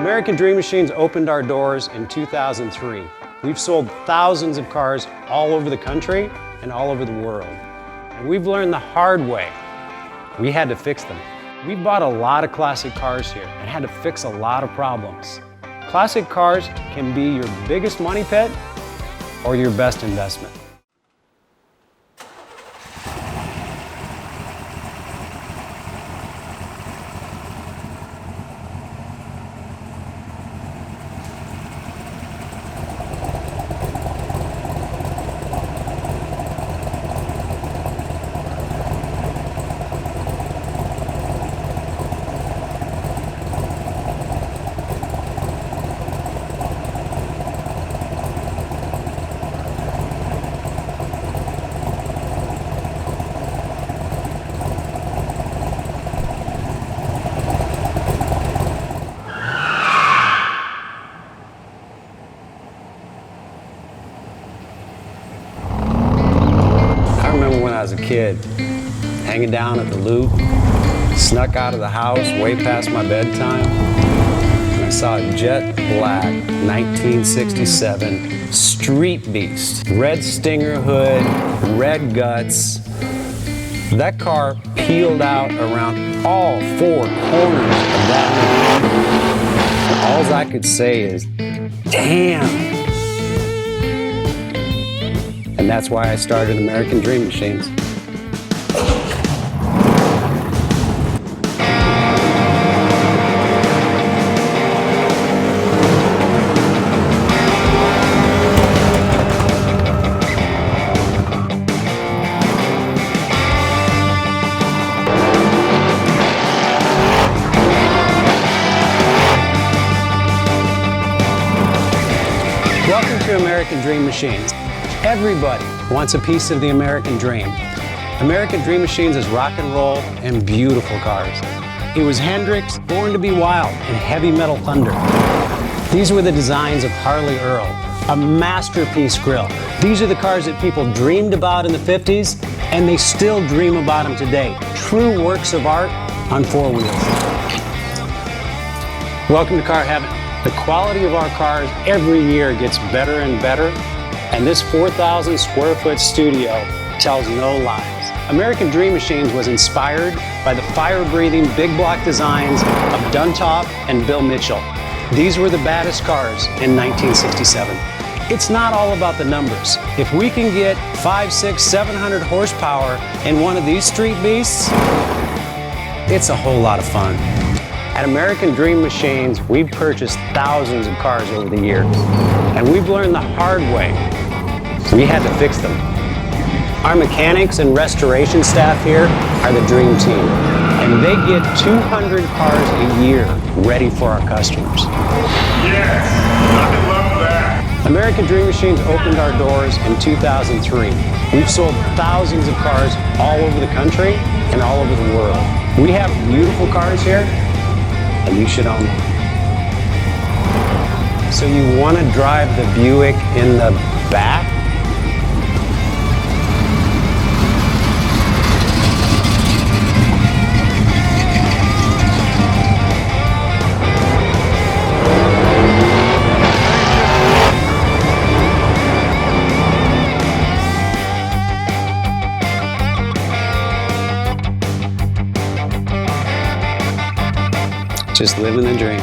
American Dream Machines opened our doors in 2003. We've sold thousands of cars all over the country and all over the world. And we've learned the hard way. We had to fix them. We bought a lot of classic cars here and had to fix a lot of problems. Classic cars can be your biggest money pit or your best investment. When I was a kid, hanging down at the Loop, snuck out of the house way past my bedtime, and I saw a jet black 1967 street beast. Red Stinger hood, red guts. That car peeled out around all four corners of that hood. All I could say is, damn. And that's why I started American Dream Machines. Welcome to American Dream Machines. Everybody wants a piece of the American dream. American Dream Machines is rock and roll and beautiful cars. It was Hendrix, Born to be Wild, and Heavy Metal Thunder. These were the designs of Harley Earl, a masterpiece grille. These are the cars that people dreamed about in the 50s, and they still dream about them today. True works of art on four wheels. Welcome to Car Heaven. The quality of our cars every year gets better and better. And this 4,000 square foot studio tells no lies. American Dream Machines was inspired by the fire-breathing big block designs of Duntop and Bill Mitchell. These were the baddest cars in 1967. It's not all about the numbers. If we can get 500, 600, 700 horsepower in one of these street beasts, it's a whole lot of fun. At American Dream Machines, we've purchased thousands of cars over the years, and we've learned the hard way. We had to fix them. Our mechanics and restoration staff here are the dream team, and they get 200 cars a year ready for our customers. Yes, I love that. American Dream Machines opened our doors in 2003. We've sold thousands of cars all over the country and all over the world. We have beautiful cars here, and you should own them. So you want to drive the Buick in the back? Just living the dream.